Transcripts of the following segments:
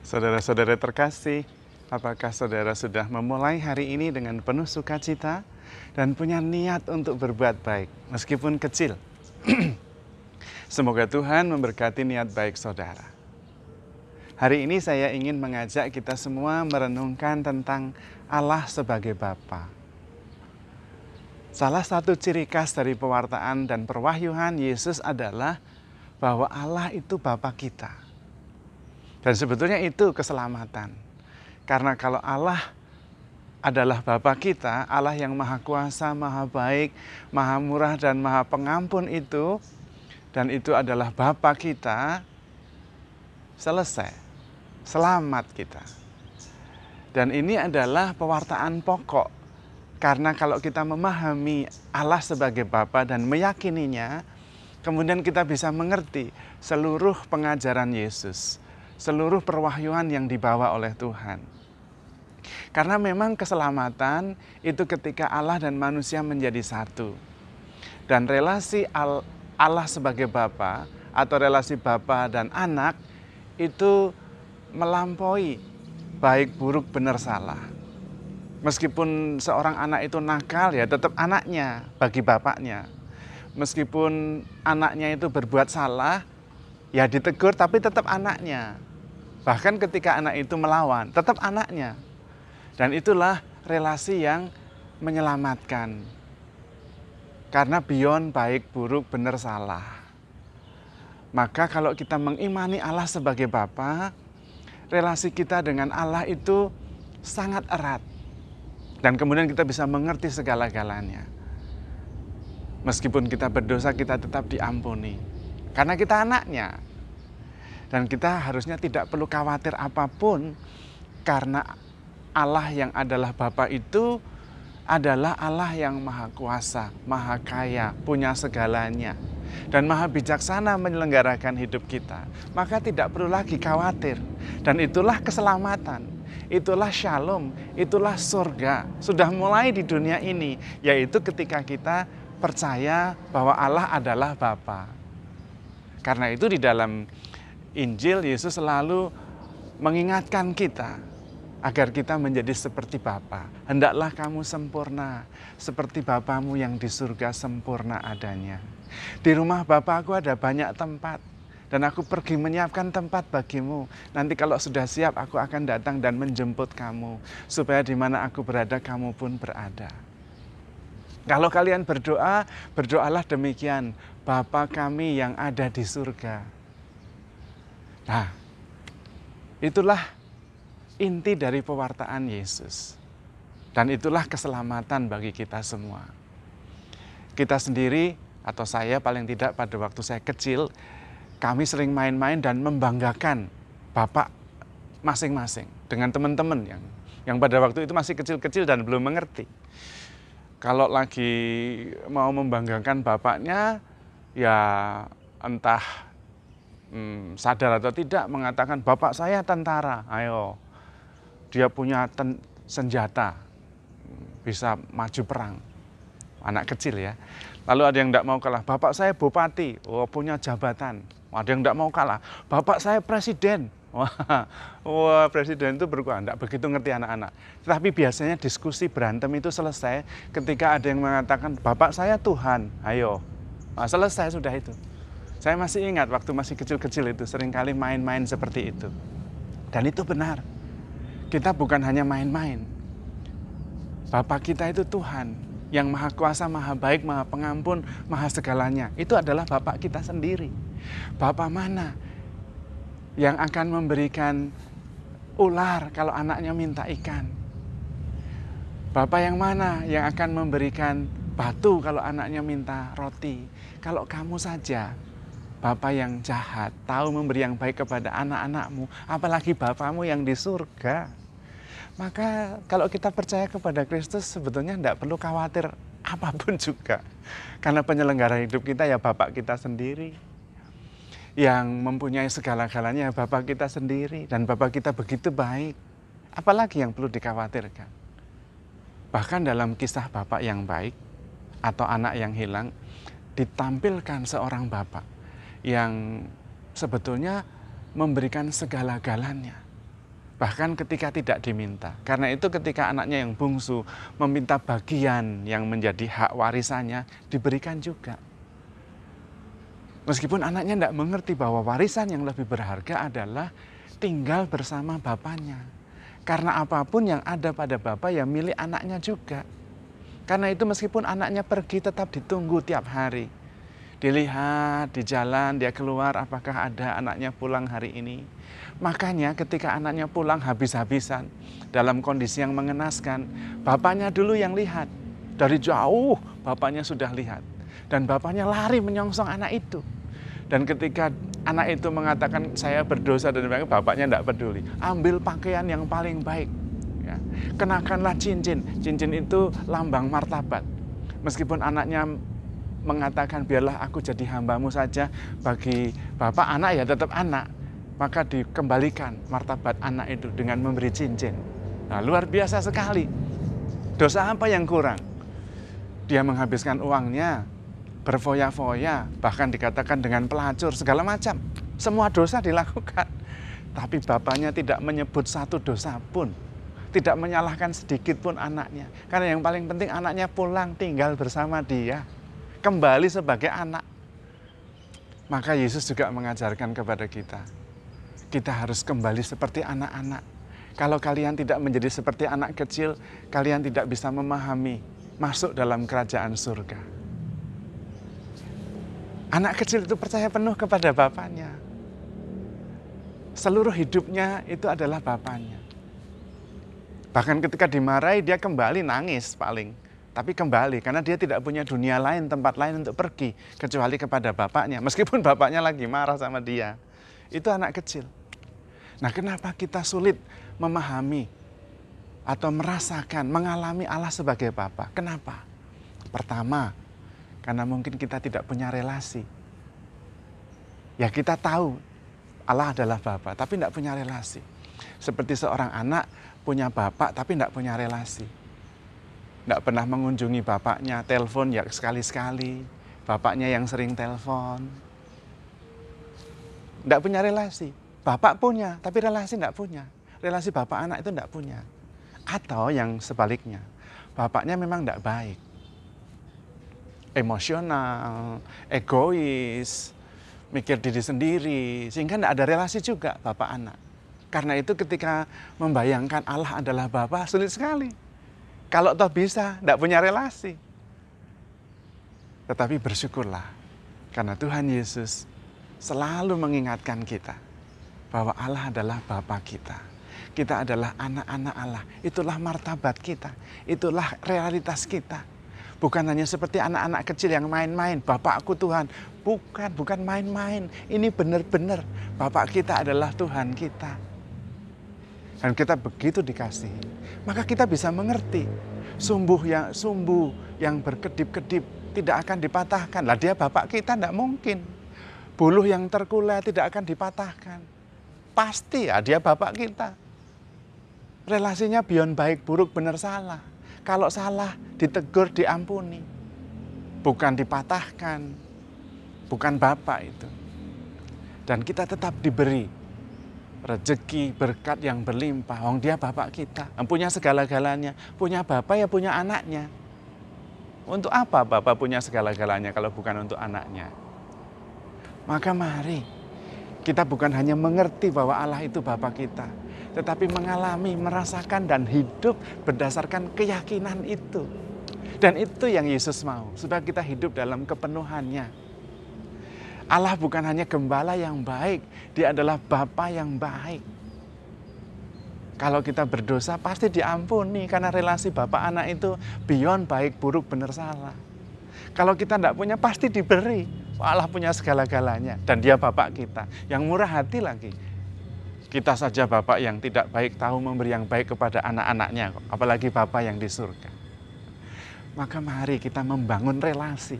Saudara-saudara terkasih, apakah saudara sudah memulai hari ini dengan penuh sukacita dan punya niat untuk berbuat baik, meskipun kecil? Semoga Tuhan memberkati niat baik saudara. Hari ini saya ingin mengajak kita semua merenungkan tentang Allah sebagai Bapa. Salah satu ciri khas dari pewartaan dan perwahyuan Yesus adalah bahwa Allah itu Bapa kita. Dan sebetulnya itu keselamatan. Karena kalau Allah adalah Bapa kita, Allah yang Maha Kuasa, Maha Baik, Maha Murah dan Maha Pengampun itu, dan itu adalah Bapa kita, selesai, selamat kita. Dan ini adalah pewartaan pokok. Karena kalau kita memahami Allah sebagai Bapa dan meyakininya, kemudian kita bisa mengerti seluruh pengajaran Yesus, seluruh perwahyuan yang dibawa oleh Tuhan. Karena memang keselamatan itu ketika Allah dan manusia menjadi satu. Dan relasi Allah sebagai Bapa atau relasi Bapa dan anak itu melampaui baik, buruk, benar, salah. Meskipun seorang anak itu nakal, ya tetap anaknya bagi bapaknya. Meskipun anaknya itu berbuat salah, ya ditegur tapi tetap anaknya. Bahkan ketika anak itu melawan, tetap anaknya. Dan itulah relasi yang menyelamatkan. Karena beyond baik, buruk, benar, salah. Maka kalau kita mengimani Allah sebagai Bapa, relasi kita dengan Allah itu sangat erat. Dan kemudian kita bisa mengerti segala-galanya. Meskipun kita berdosa, kita tetap diampuni. Karena kita anaknya. Dan kita harusnya tidak perlu khawatir apapun. Karena Allah yang adalah Bapa itu adalah Allah yang Maha Kuasa, Maha Kaya, punya segalanya. Dan Maha Bijaksana menyelenggarakan hidup kita. Maka tidak perlu lagi khawatir. Dan itulah keselamatan. Itulah shalom, itulah surga. Sudah mulai di dunia ini, yaitu ketika kita percaya bahwa Allah adalah Bapa. Karena itu di dalam Injil Yesus selalu mengingatkan kita agar kita menjadi seperti Bapa. Hendaklah kamu sempurna, seperti Bapamu yang di surga sempurna adanya. Di rumah Bapa-Ku ada banyak tempat. Dan aku pergi menyiapkan tempat bagimu. Nanti kalau sudah siap, aku akan datang dan menjemput kamu. Supaya di mana aku berada, kamu pun berada. Kalau kalian berdoa, berdoalah demikian. Bapa kami yang ada di surga. Nah, itulah inti dari pewartaan Yesus. Dan itulah keselamatan bagi kita semua. Kita sendiri, atau saya paling tidak pada waktu saya kecil, kami sering main-main dan membanggakan Bapak masing-masing dengan teman-teman yang pada waktu itu masih kecil-kecil dan belum mengerti. Kalau lagi mau membanggakan bapaknya, ya entah sadar atau tidak mengatakan, bapak saya tentara, ayo. Dia punya senjata, bisa maju perang. Anak kecil ya. Lalu ada yang tidak mau kalah, bapak saya bupati, punya jabatan. Ada yang tidak mau kalah, bapak saya presiden. Wah, presiden itu berkuah, tidak begitu ngerti anak-anak. Tetapi biasanya diskusi berantem itu selesai ketika ada yang mengatakan, bapak saya Tuhan, ayo. Nah, selesai sudah itu. Saya masih ingat waktu masih kecil-kecil itu, seringkali main-main seperti itu. Dan itu benar. Kita bukan hanya main-main. Bapak kita itu Tuhan, yang Maha Kuasa, Maha Baik, Maha Pengampun, Maha Segalanya. Itu adalah Bapak kita sendiri. Bapak mana yang akan memberikan ular kalau anaknya minta ikan? Bapak yang mana yang akan memberikan batu kalau anaknya minta roti? Kalau kamu saja, Bapak yang jahat, tahu memberi yang baik kepada anak-anakmu, apalagi Bapamu yang di surga. Maka kalau kita percaya kepada Kristus, sebetulnya tidak perlu khawatir apapun juga. Karena penyelenggara hidup kita ya Bapak kita sendiri. Yang mempunyai segala-galanya ya Bapak kita sendiri. Dan Bapak kita begitu baik. Apalagi yang perlu dikhawatirkan. Bahkan dalam kisah Bapak yang baik atau anak yang hilang, ditampilkan seorang Bapak yang sebetulnya memberikan segala-galanya. bahkan ketika tidak diminta. Karena itu ketika anaknya yang bungsu meminta bagian yang menjadi hak warisannya, diberikan juga. Meskipun anaknya tidak mengerti bahwa warisan yang lebih berharga adalah tinggal bersama bapaknya. Karena apapun yang ada pada bapak ya milik anaknya juga. Karena itu meskipun anaknya pergi tetap ditunggu tiap hari. Dilihat di jalan, dia keluar apakah ada anaknya pulang hari ini. Makanya ketika anaknya pulang habis-habisan dalam kondisi yang mengenaskan, bapaknya dulu yang lihat. Dari jauh bapaknya sudah lihat. Dan bapaknya lari menyongsong anak itu. Dan ketika anak itu mengatakan saya berdosa dan sebagainya, bapaknya tidak peduli. Ambil pakaian yang paling baik. Ya. Kenakanlah cincin. Cincin itu lambang martabat. Meskipun anaknya mengatakan biarlah aku jadi hambamu saja, bagi bapak anak ya tetap anak. Maka dikembalikan martabat anak itu dengan memberi cincin. Nah, luar biasa sekali. Dosa apa yang kurang? Dia menghabiskan uangnya, berfoya-foya, bahkan dikatakan dengan pelacur, segala macam. Semua dosa dilakukan. Tapi bapaknya tidak menyebut satu dosa pun. Tidak menyalahkan sedikit pun anaknya. Karena yang paling penting anaknya pulang tinggal bersama dia. Kembali sebagai anak. Maka Yesus juga mengajarkan kepada kita. Kita harus kembali seperti anak-anak. Kalau kalian tidak menjadi seperti anak kecil, kalian tidak bisa memahami masuk dalam kerajaan surga. Anak kecil itu percaya penuh kepada bapaknya. Seluruh hidupnya itu adalah bapaknya. Bahkan ketika dimarahi dia kembali nangis paling. Tapi kembali karena dia tidak punya dunia lain, tempat lain untuk pergi. Kecuali kepada bapaknya. Meskipun bapaknya lagi marah sama dia. Itu anak kecil. Nah, kenapa kita sulit memahami atau merasakan, mengalami Allah sebagai Bapa? Kenapa? Pertama, karena mungkin kita tidak punya relasi. Ya kita tahu Allah adalah Bapa, tapi tidak punya relasi. Seperti seorang anak punya bapak tapi tidak punya relasi. Tidak pernah mengunjungi bapaknya, telepon ya sekali-sekali. Bapaknya yang sering telepon. Tidak punya relasi. Bapak punya, tapi relasi tidak punya. Relasi bapak anak itu tidak punya. Atau yang sebaliknya, bapaknya memang tidak baik. Emosional, egois, mikir diri sendiri, sehingga tidak ada relasi juga bapak anak. Karena itu ketika membayangkan Allah adalah Bapa, sulit sekali. Kalau toh bisa, tidak punya relasi. Tetapi bersyukurlah, karena Tuhan Yesus selalu mengingatkan kita bahwa Allah adalah Bapa kita. Kita adalah anak-anak Allah. Itulah martabat kita. Itulah realitas kita. Bukan hanya seperti anak-anak kecil yang main-main. Bapakku Tuhan. Bukan main-main. Ini benar-benar Bapak kita adalah Tuhan kita. Dan kita begitu dikasihi. Maka kita bisa mengerti. Sumbu yang berkedip-kedip tidak akan dipatahkan. Lah dia Bapak kita tidak mungkin. Buluh yang terkulai tidak akan dipatahkan. Pasti ya dia Bapak kita. Relasinya beyond baik, buruk, benar, salah. Kalau salah, ditegur, diampuni. Bukan dipatahkan. Bukan Bapak itu. Dan kita tetap diberi rezeki, berkat yang berlimpah. Wong dia Bapak kita. Punya segala-galanya. Punya Bapak ya punya anaknya. Untuk apa Bapak punya segala-galanya kalau bukan untuk anaknya? Maka mari kita bukan hanya mengerti bahwa Allah itu Bapa kita, tetapi mengalami, merasakan, dan hidup berdasarkan keyakinan itu. Dan itu yang Yesus mau, supaya kita hidup dalam kepenuhannya. Allah bukan hanya gembala yang baik, Dia adalah Bapa yang baik. Kalau kita berdosa pasti diampuni, karena relasi Bapa anak itu beyond baik, buruk, benar, salah. Kalau kita tidak punya pasti diberi. Allah punya segala-galanya dan Dia Bapak kita yang murah hati lagi. Kita saja Bapak yang tidak baik tahu memberi yang baik kepada anak-anaknya, apalagi Bapak yang di surga. Maka mari kita membangun relasi.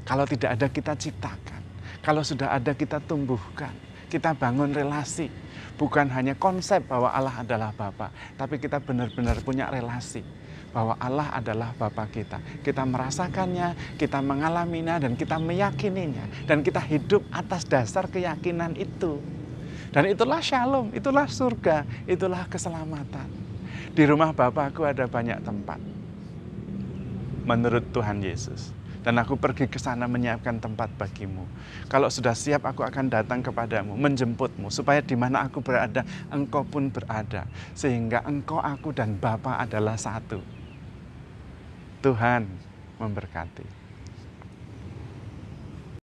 Kalau tidak ada kita ciptakan, kalau sudah ada kita tumbuhkan, kita bangun relasi. Bukan hanya konsep bahwa Allah adalah Bapa, tapi kita benar-benar punya relasi. Bahwa Allah adalah Bapa kita. Kita merasakannya, kita mengalaminya, dan kita meyakininya. Dan kita hidup atas dasar keyakinan itu. Dan itulah shalom, itulah surga, itulah keselamatan. Di rumah Bapakku ada banyak tempat, menurut Tuhan Yesus. Dan aku pergi ke sana menyiapkan tempat bagimu. Kalau sudah siap, aku akan datang kepadamu, menjemputmu, supaya di mana aku berada, engkau pun berada. Sehingga engkau, aku, dan Bapa adalah satu. Tuhan memberkati.